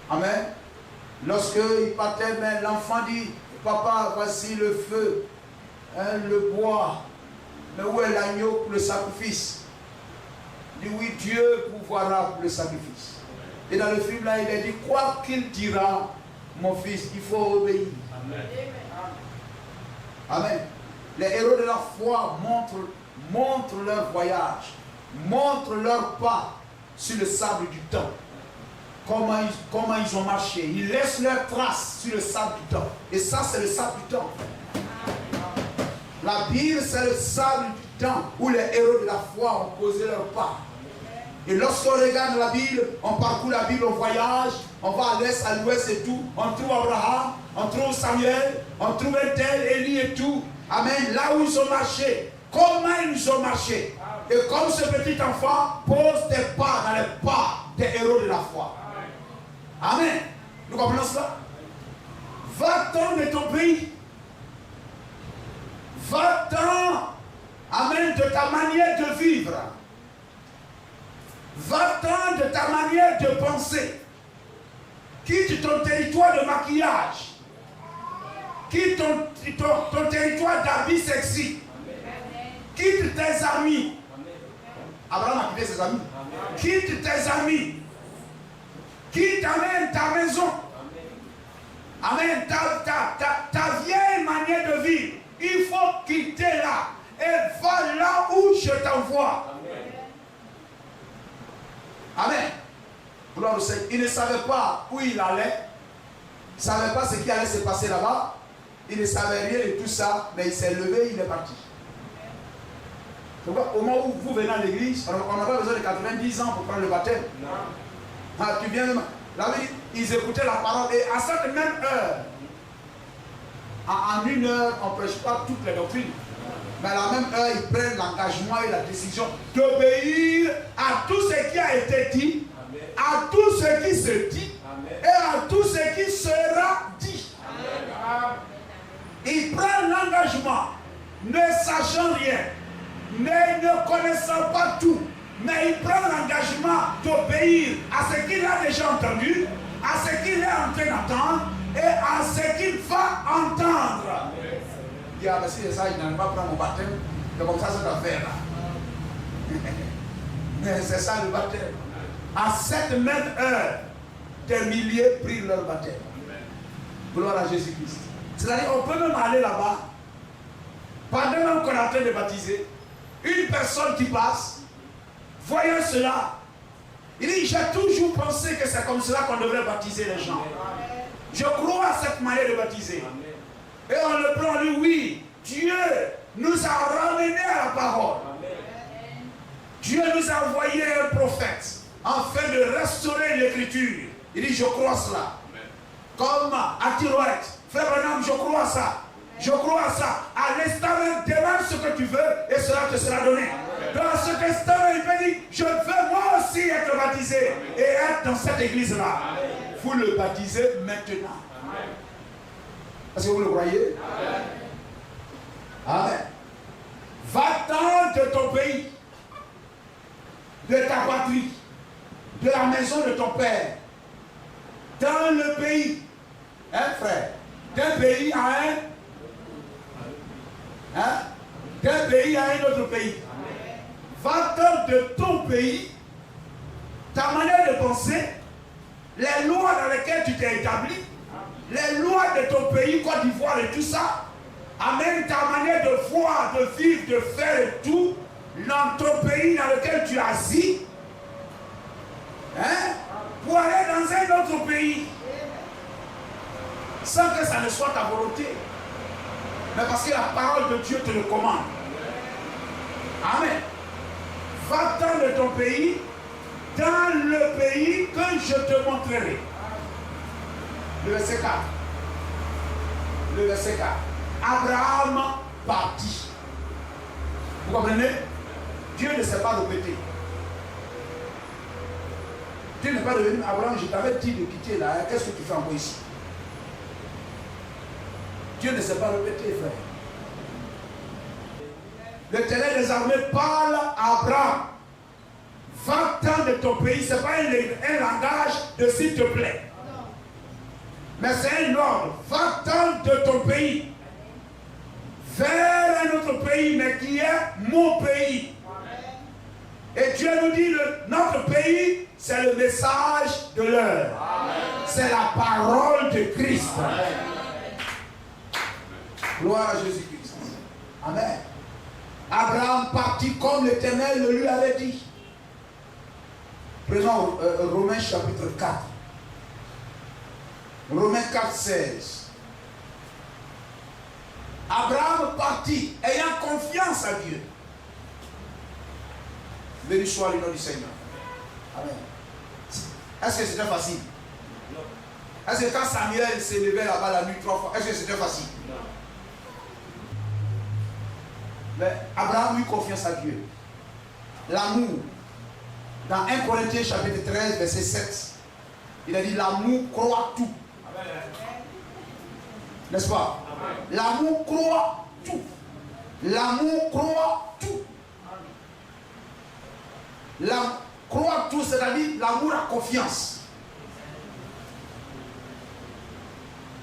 Amen. Lorsqu'il partait, l'enfant dit, papa, voici le feu, hein, le bois, mais où est l'agneau pour le sacrifice? Il dit, oui, Dieu pourvoira pour le sacrifice. Et dans le film là, il a dit, quoi qu'il dira, mon fils, il faut obéir. Amen. Amen. Les héros de la foi montrent leur voyage, montrent leur pas sur le sable du temps. Comment ils ont marché. Ils laissent leurs traces sur le sable du temps. Et ça, c'est le sable du temps. La Bible, c'est le sable du temps où les héros de la foi ont posé leurs pas. Et lorsqu'on regarde la Bible, on parcourt la Bible, on voyage, on va à l'est, à l'ouest et tout. On trouve Abraham, on trouve Samuel, on trouve un tel, Élie et tout. Amen. Là où ils ont marché, comment ils ont marché. Et comme ce petit enfant pose des pas dans les pas des héros de la foi. Amen. Nous comprenons cela? Va-t'en de ton pays. Va-t'en, amen, de ta manière de vivre. Va-t'en de ta manière de penser. Quitte ton territoire de maquillage. Quitte ton territoire d'habits sexy. Quitte tes amis. Abraham a quitté ses amis. Quitte tes amis. Quitte, amen, ta maison. Amen, ta vieille manière de vivre. Il faut quitter là. Et va là où je t'envoie. Amen. Gloire au Seigneur. Il ne savait pas où il allait. Il ne savait pas ce qui allait se passer là-bas. Il ne savait rien de tout ça. Mais il s'est levé, il est parti. Donc, au moment où vous venez à l'église, on n'a pas besoin de 90 ans pour prendre le baptême. Non. Ah, tu viens de... Là, ils écoutaient la parole et à cette même heure, en une heure, on ne prêche pas toutes les doctrines. Mais à la même heure, ils prennent l'engagement et la décision d'obéir à tout ce qui a été dit, amen, à tout ce qui se dit, amen, et à tout ce qui sera dit. Amen. Ils prennent l'engagement, ne sachant rien, ne connaissant pas tout. Mais il prend l'engagement d'obéir à ce qu'il a déjà entendu, à ce qu'il est en train d'entendre et à ce qu'il va entendre. Il dit, ah ben si c'est ça, il n'allait pas prendre mon baptême, c'est comme ça cette affaire-là. Mais c'est ça le baptême. À cette même heure, des milliers prirent leur baptême. Gloire à Jésus-Christ. C'est-à-dire, on peut même aller là-bas, pendant même qu'on est en train de baptiser, une personne qui passe, voyant cela, il dit, j'ai toujours pensé que c'est comme cela qu'on devrait baptiser les gens. Je crois à cette manière de baptiser. Et on le prend, lui, oui, Dieu nous a ramenés à la parole. Dieu nous a envoyé un prophète afin de restaurer l'écriture. Il dit, je crois cela. Comme à Tiroette, frère Branham, je crois à ça. Je crois à ça. À l'instant même, demande ce que tu veux et cela te sera donné. Dans cet instant, il me dit, je veux moi aussi être baptisé et être dans cette église-là. Vous le baptisez maintenant. Est-ce que vous le croyez? Amen. Va-t'en de ton pays, de ta patrie, de la maison de ton père, dans le pays, hein frère, d'un pays à d'un pays à un autre pays. Va-t'en de ton pays, ta manière de penser, les lois dans lesquelles tu t'es établi, les lois de ton pays, Côte d'Ivoire et tout ça, amène ta manière de voir, de vivre, de faire et tout, dans ton pays dans lequel tu es assis, hein, pour aller dans un autre pays, sans que ça ne soit ta volonté, mais parce que la parole de Dieu te le commande. Amen. Va-t'en de ton pays, dans le pays que je te montrerai. Le verset 4. Le verset 4. Abraham partit. Vous comprenez? Dieu ne s'est pas répété. Dieu n'est pas devenu Abraham, je t'avais dit de quitter là, qu'est-ce que tu fais encore ici? Dieu ne s'est pas répété, frère. L'Éternel des armées parle à Abraham. Va-t'en de ton pays, ce n'est pas un langage de s'il te plaît. Mais c'est un ordre. Va-t'en de ton pays vers un autre pays, mais qui est mon pays. Et Dieu nous dit, notre pays, c'est le message de l'heure. C'est la parole de Christ. Gloire à Jésus-Christ. Amen. Abraham partit comme l'Éternel le lui avait dit. Prenons Romains chapitre 4. Romains 4, 16. Abraham partit, ayant confiance à Dieu. Béni soit le nom du Seigneur. Amen. Est-ce que c'était facile? Non. Est-ce que quand Samuel s'est levé là-bas la nuit 3 fois, est-ce que c'était facile? Non. Mais Abraham eut confiance à Dieu. L'amour. Dans 1 Corinthiens chapitre 13, verset 7, il a dit l'amour croit tout. N'est-ce pas? L'amour croit tout. L'amour croit tout. L'amour croit tout, c'est-à-dire l'amour a confiance.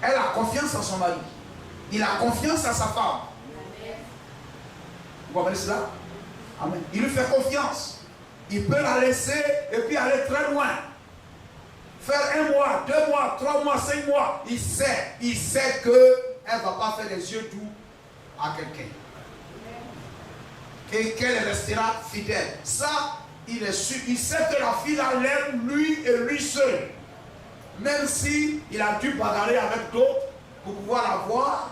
Elle a confiance en son mari. Il a confiance en sa femme. Vous comprenez cela? Amen. Il lui fait confiance. Il peut la laisser et puis aller très loin. Faire 1 mois, 2 mois, 3 mois, 5 mois. Il sait qu'elle ne va pas faire des yeux doux à quelqu'un. Et qu'elle restera fidèle. Ça, il est sûr. Il sait que la fille l'aime lui et lui seul. Même si il a dû bagarrer avec d'autres pour pouvoir la voir.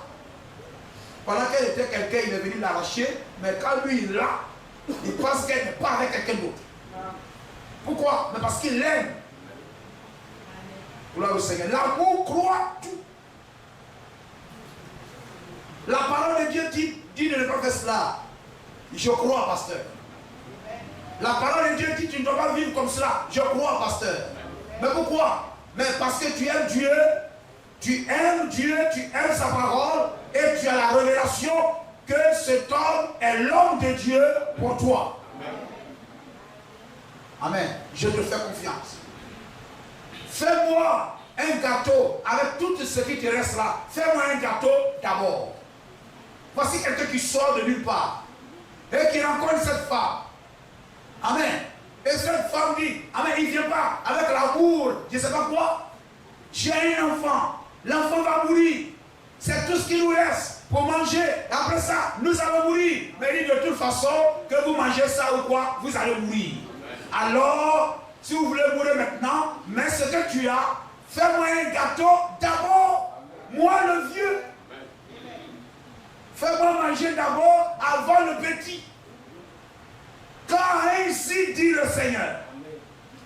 Pendant qu'elle était quelqu'un, il est venu l'arracher. Mais quand lui, il l'a, il pense qu'elle n'est pas avec quelqu'un d'autre. Pourquoi? Mais parce qu'il l'aime. Gloire au Seigneur. L'amour croit tout. La parole de Dieu dit de ne pas faire cela. Je crois, pasteur. La parole de Dieu dit tu ne dois pas vivre comme cela. Je crois, pasteur. Mais pourquoi? Mais parce que tu aimes Dieu, tu aimes sa parole et tu as la révélation que cet homme est l'homme de Dieu pour toi. Amen. Je te fais confiance. Fais-moi un gâteau avec tout ce qui te reste là. Fais-moi un gâteau d'abord. Voici quelqu'un qui sort de nulle part et qui rencontre cette femme. Amen. Et cette femme dit, amen, il ne vient pas avec l'amour. Je ne sais pas quoi. J'ai un enfant. L'enfant va mourir. C'est tout ce qu'il nous reste pour manger. Et après ça, nous allons mourir. Mais il dit de toute façon, que vous mangez ça ou quoi, vous allez mourir. Alors, si vous voulez mourir maintenant, mais ce que tu as, fais-moi un gâteau d'abord, moi le vieux. Fais-moi manger d'abord avant le petit. Car ainsi dit le Seigneur.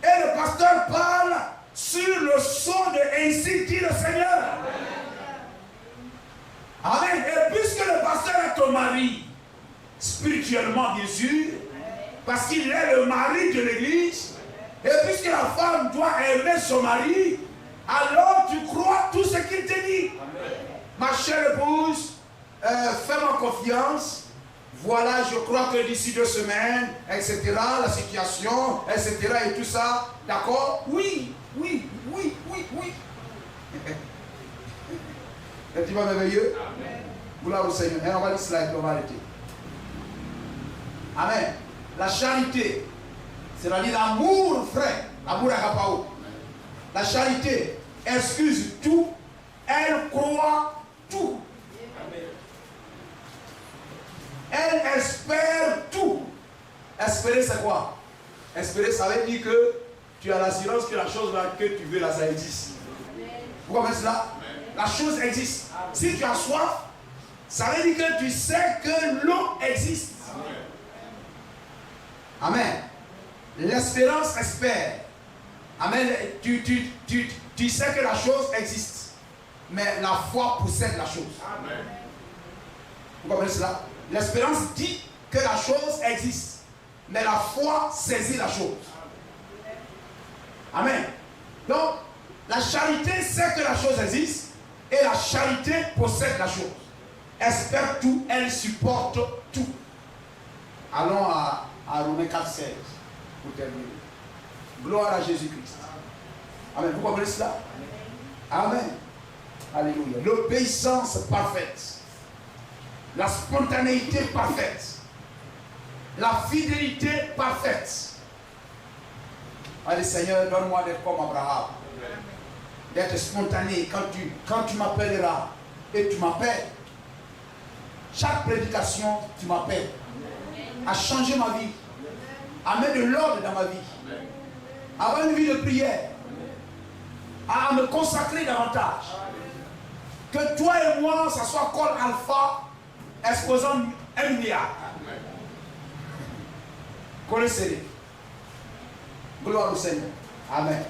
Et le pasteur parle sur le son de ainsi dit le Seigneur. Amen. Et puisque le pasteur est ton mari, spirituellement bien sûr, parce qu'il est le mari de l'église, et puisque la femme doit aimer son mari, alors tu crois tout ce qu'il te dit. Amen. Ma chère épouse, fais-moi confiance voilà, je crois que d'ici 2 semaines, etc., la situation, etc., et tout ça, d'accord? Oui. Est-ce que merveilleux? Amen. Gloire au Seigneur. Et on va dire cela et on va arrêter. Amen. La charité, c'est-à-dire l'amour frère, l'amour agapao. La charité excuse tout, elle croit tout. Elle espère tout. Espérer, c'est quoi? Espérer, ça veut dire que tu as l'assurance que la chose là, que tu veux, là, ça existe. Vous comprenez cela? La chose existe. Si tu as soif, ça veut dire que tu sais que l'eau existe. Amen. L'espérance espère. Amen. Tu sais que la chose existe. Mais la foi possède la chose. Amen. Vous comprenez cela? L'espérance dit que la chose existe. Mais la foi saisit la chose. Amen. Donc, la charité sait que la chose existe. Et la charité possède la chose. Espère tout, elle supporte tout. Allons à Romains 4,16 pour terminer. Gloire à Jésus-Christ. Amen. Vous comprenez cela? Amen. Alléluia. L'obéissance parfaite. La spontanéité parfaite. La fidélité parfaite. Allez Seigneur, donne-moi d'être comme Abraham. D'être spontané quand tu m'appelleras et tu m'appelles. Chaque prédication, tu m'appelles. À changer ma vie. À mettre de l'ordre dans ma vie. À avoir une vie de prière. À me consacrer davantage. Que toi et moi, ça soit comme alpha exposant 1 milliard. Connaissez-les. Gloire au Seigneur. Amen.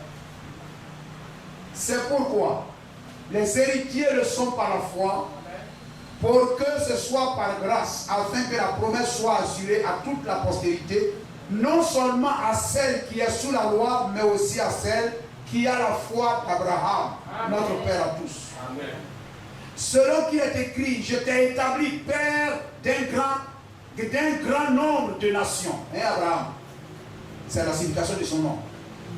C'est pourquoi les héritiers le sont par la foi, pour que ce soit par grâce, afin que la promesse soit assurée à toute la postérité, non seulement à celle qui est sous la loi, mais aussi à celle qui a la foi d'Abraham, notre Père à tous. Amen. Selon qu'il est écrit, je t'ai établi père d'un grand nombre de nations. Et Abraham, c'est la signification de son nom.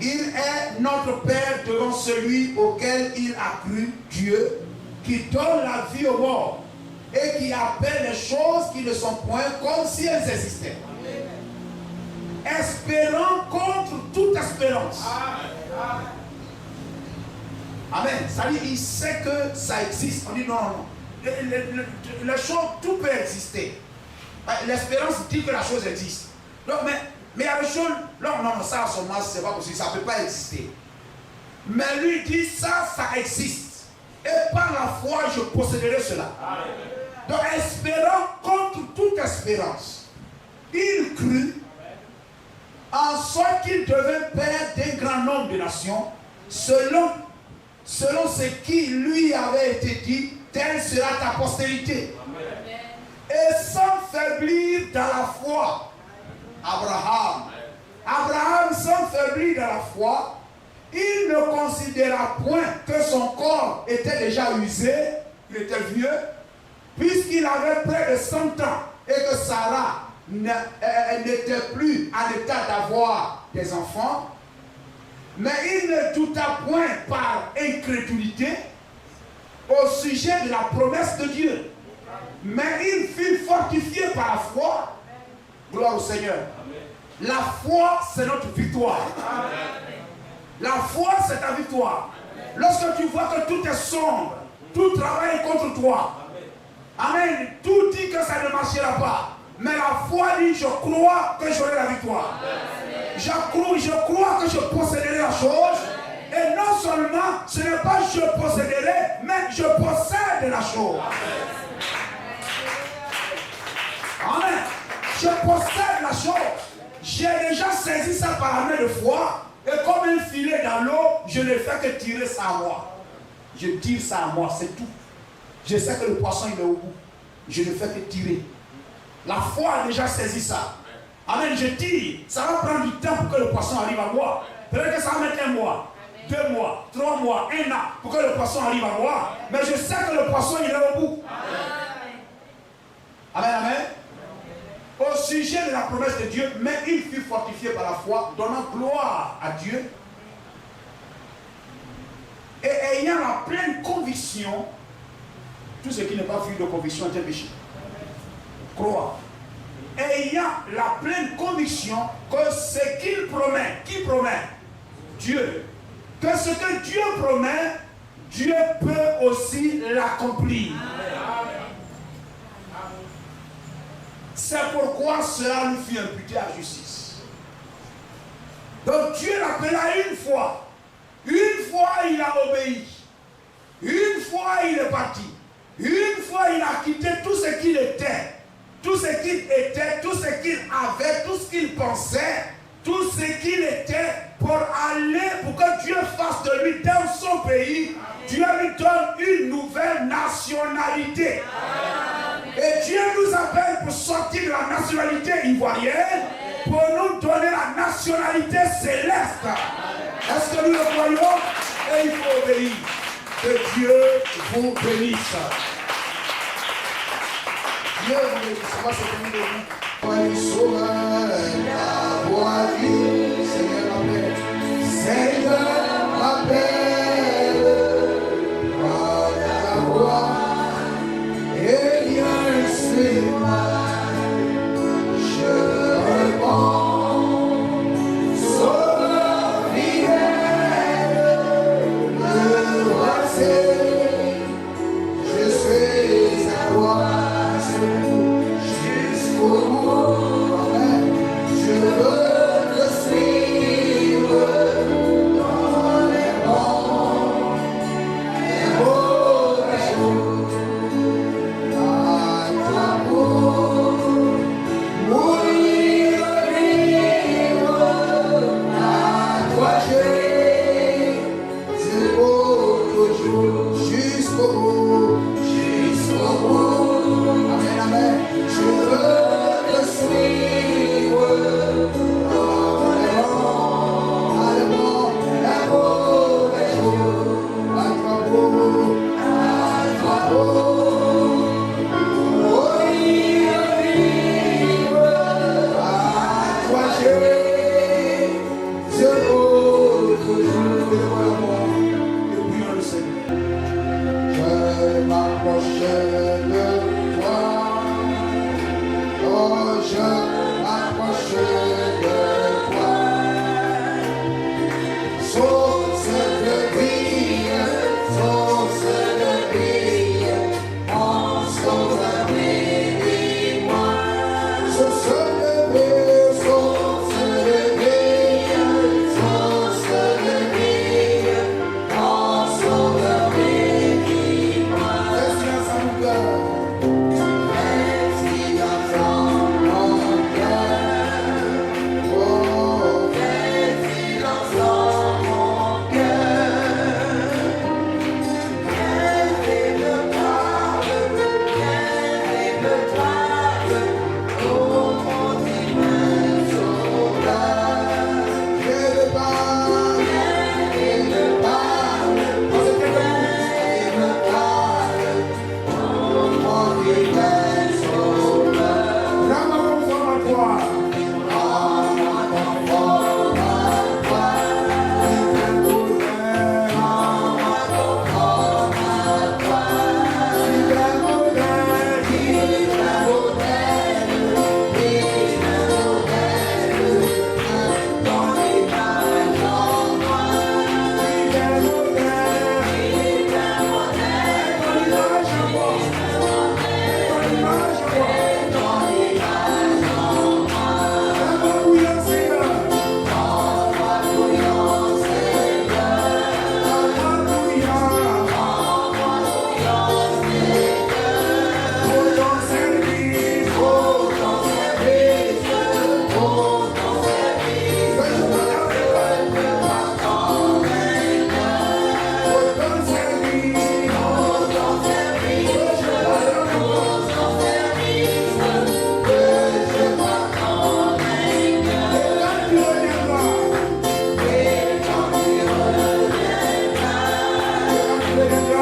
Il est notre Père devant celui auquel il a cru, Dieu, qui donne la vie aux morts et qui appelle les choses qui ne sont point comme si elles existaient. Amen. Espérant contre toute espérance. Amen. Amen. Ça dit, il sait que ça existe. On dit non. Les choses, tout peut exister. L'espérance dit que la chose existe. Donc, mais il y a des choses, non, ça à son âge, c'est pas possible, ça ne peut pas exister. Mais lui dit, ça existe. Et par la foi, je posséderai cela. Amen. Donc, espérant contre toute espérance, il crut en sorte qu'il devint père d'un grand nombre de nations, selon ce qui lui avait été dit, telle sera ta postérité. Amen. Et sans faiblir dans la foi, Abraham sans faiblir dans la foi, il ne considéra point que son corps était déjà usé, il était vieux, puisqu'il avait près de 100 ans et que Sarah n'était plus en état d'avoir des enfants. Mais il ne douta point par incrédulité au sujet de la promesse de Dieu. Mais il fut fortifié par la foi. Gloire au Seigneur. Amen. La foi, c'est notre victoire. Amen. La foi, c'est ta victoire. Amen. Lorsque tu vois que tout est sombre, tout travaille contre toi. Amen. Amen. Tout dit que ça ne marchera pas. Mais la foi dit, je crois que j'aurai la victoire. Amen. Je crois que je posséderai la chose. Amen. Et non seulement, ce n'est pas je posséderai, mais je possède la chose. Amen. Amen. Je possède la chose. J'ai déjà saisi ça par la main de foi. Et comme un filet dans l'eau, je ne fais que tirer ça à moi. Je tire ça à moi, c'est tout. Je sais que le poisson il est au bout. Je ne fais que tirer. La foi a déjà saisi ça. Amen, je tire. Ça va prendre du temps pour que le poisson arrive à moi. Peut-être que ça va mettre 1 mois, 2 mois, 3 mois, 1 an pour que le poisson arrive à moi. Mais je sais que le poisson il est au bout. Amen, amen. au sujet de la promesse de Dieu, mais il fut fortifié par la foi, donnant gloire à Dieu et ayant la pleine conviction. Tout ce qui n'est pas fruit de conviction est un péché. Croire. Ayant la pleine conviction que ce qu'il promet, qui promet? Dieu. Que ce que Dieu promet, Dieu peut aussi l'accomplir. C'est pourquoi cela nous fut imputé à justice. Donc Dieu l'appela une fois. Une fois il a obéi. Une fois il est parti. Une fois il a quitté tout ce qu'il était. Tout ce qu'il était, tout ce qu'il avait, tout ce qu'il pensait, tout ce qu'il était pour aller, pour que Dieu fasse de lui dans son pays. Dieu lui donne une nouvelle nationalité. Et Dieu nous appelle pour sortir de la nationalité ivoirienne, pour nous donner la nationalité céleste. Est-ce que nous le croyons? Et il faut obéir. Que Dieu vous bénisse. Dieu vous bénisse. On va se tenir debout. Voix du sauveur, la voix du Seigneur m'appelle. Seigneur m'appelle. Par ta voix. Et bien suis-moi. Je réponds. Sauveur fidèle. Me voici. Je suis à toi. Jusqu'au bout, je veux te suivre dans les bons et mauvais jours. À toi pour mourir, vivre, à toi j'ai toujours jusqu'au bout, jusqu'au bout. Amen, amen. Je veux te suivre dans les bons, les mauvais jours. À toi pour mourir, vivre. À toi j'ai toujours l'amour. Et prions le Seigneur. Je m'approche de toi. Oh, je m'approche de toi. Source de vie, en sauveur, bénis-moi. Source de vie, en sauveur, bénis-moi. Laisse-moi ça mon cœur. Hallelujah.